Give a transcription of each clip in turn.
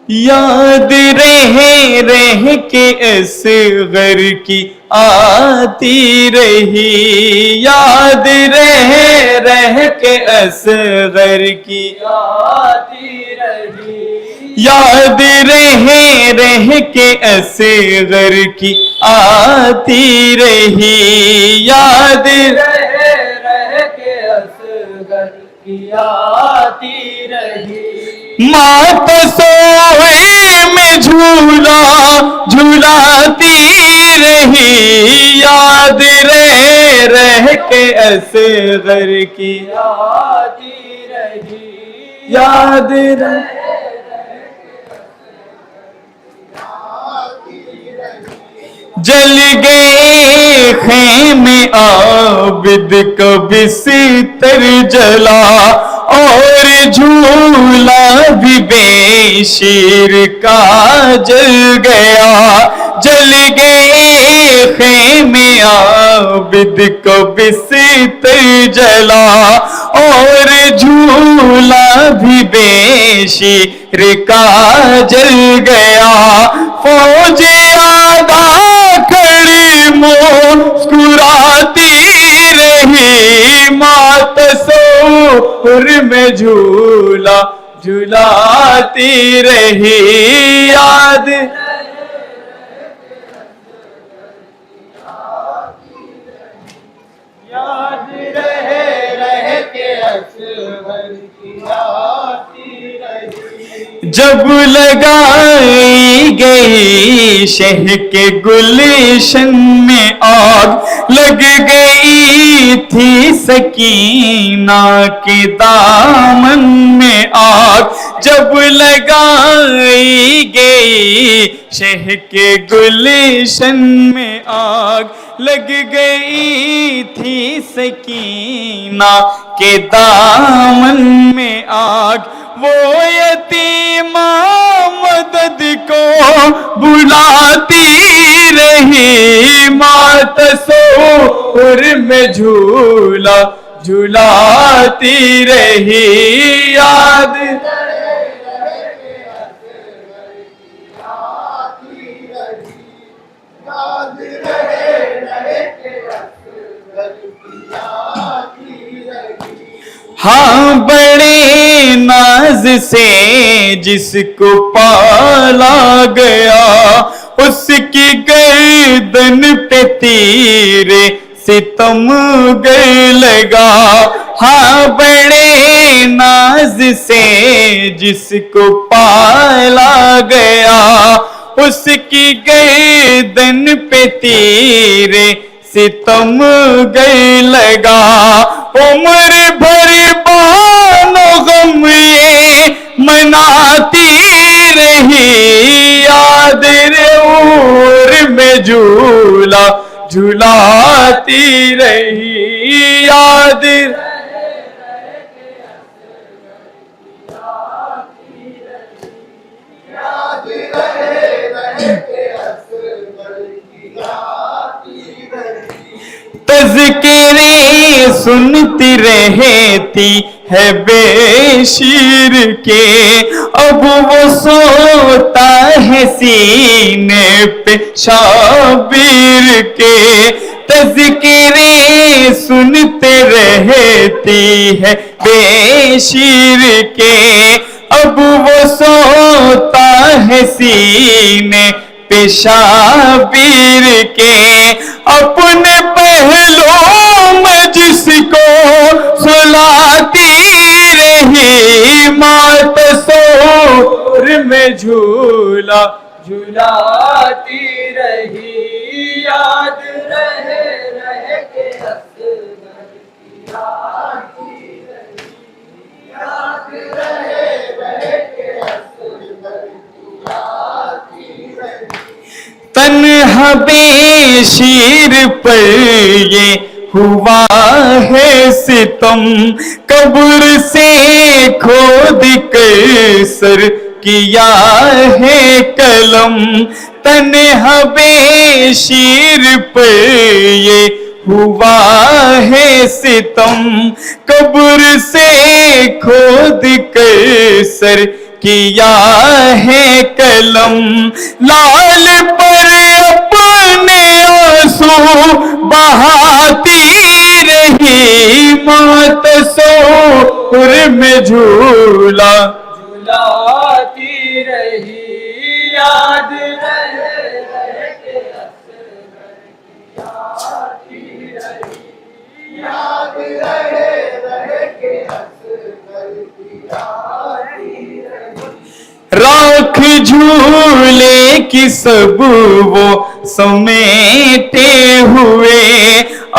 یاد رہ کے اصغر کی آتی رہی، یاد رہ کے اصغر کی آتی رہی، یاد رہ کے اصغر کی آتی رہی، یاد رہ کے اصغر کی آتی رہی۔ مات سوئے میں جھولا جھولاتی رہی، یاد رہ کے اصغر کی آتی رہی، یاد جل گئے خیمے عابد کا بستر جلا، اور جھولا بھی بے شیر کا جل گیا، جل گئے خیمے عابد کا بستر جلا، اور جھولا بھی بے شیر کا جل گیا۔ فوج آگا کھڑی مسکراتی رہی، مات سور میں جھولا جھولاتی رہی، یاد رہ کے اصغر کی آتی رہی۔ جب لگائی گئی شہ کے گلشن میں آگ، لگ گئی تھی سکینہ کے دامن میں آگ، جب لگائی گئی شہ کے گلشن میں آگ، لگ گئی تھی سکینہ کے دامن میں آگ، وہ یتیمہ مدد کو بلاتی رہی، مات سور میں جھولا جھولاتی رہی، یاد ہاں بڑے ناز سے جس کو پالا گیا، اس کی گردن پہ تیر ستم گر لگا، ہاں بڑے ناز سے جس کو پالا گیا، اس کی گردن پہ تیر ستم گر لگا، عمر بھر بان و غم یہ مناتی رہی، یاد عمر میں جھولا جھولاتی رہی، یاد تذکرے سنتی رہتی ہے بے شیر کے، اب وہ سوتا ہے سینے پہ شابیر کے، تذکرے سنتے رہتی ہے بے شیر کے، اب وہ سوتا ہے سینے پہ شابیر کے، اپنے پہلو میں جس کو سلاتی رہی، مات سور میں جھولا جھولاتی رہی، یاد رہ کے اصغر کی آتی رہی، یاد رہ کے اصغر کی آتی رہی۔ تنہا بے شیر پر یہ ہوا ہے ستم، قبر سے کھود کر سر کیا ہے قلم، تنہا بے شیر پر یہ ہوا ہے ستم، قبر سے کھود کر سر کیا ہے قلم، لال پر اپنے آنسو بہاتی رہی، ماں تصور میں جھولا جھلاتی رہی، یاد رہے کہ آتی رہی، یاد رہے کہ آتی رہی۔ راکھ جھولے کی سب وہ سمیٹے ہوئے،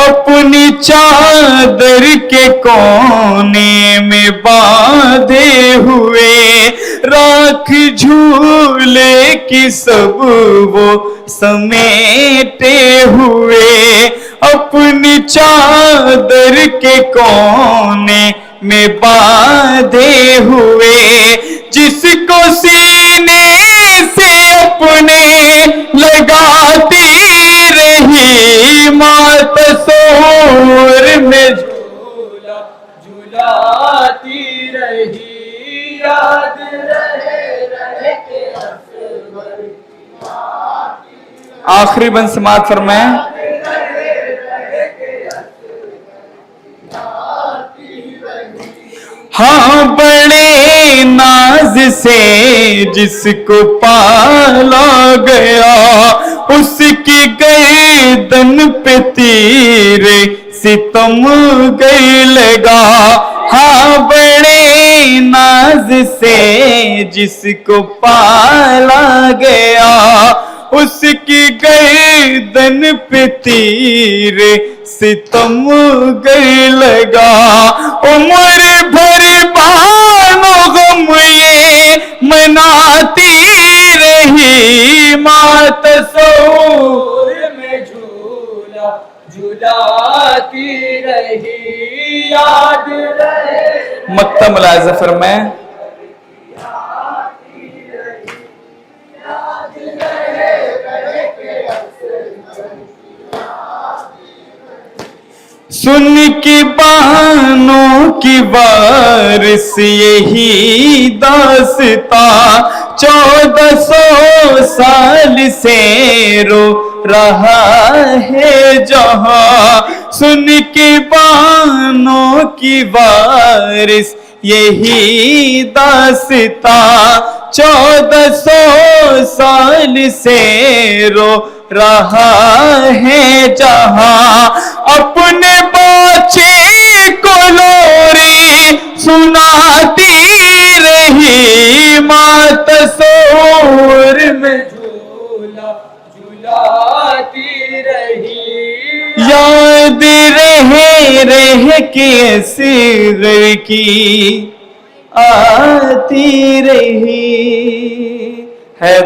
اپنی چادر کے کونے میں باندھے ہوئے، راکھ جھولے کی سب وہ سمیٹے ہوئے، اپنی چادر کے کونے میں باندھے ہوئے، جس کو سینے سے اپنے لگاتی رہی، ماں تصور میں جھولا جھلاتی رہی، یاد رہے کہ آخری بند سماعت فرمائیں۔ ہاں بڑے ناز سے جس کو پالا گیا، اس کی گردن پہ تیر ستم گئی لگا، ہاں بڑے ناز سے جس کو پالا گیا، اس کی گردن پہ تیر ستم گئی لگا، عمر بھر بان و غم یہ مناتی رہی، ماں تصور میں جھولا جھلاتی رہی، یاد رہے مکتب ملاحظہ فرمائیں۔ سن کی بانوں کی وارث یہی داستاں، 1400 سال سے رو رہا ہے جہاں، سن کی بانوں کی وارث یہی داستاں، 1400 سال سے رو رہا ہے جہاں، اپنے بچے کو لوری سناتی رہی، ماں تصور میں جھولا جھلاتی رہی، یاد رہے کہ اصغر کی آتی رہی ہے۔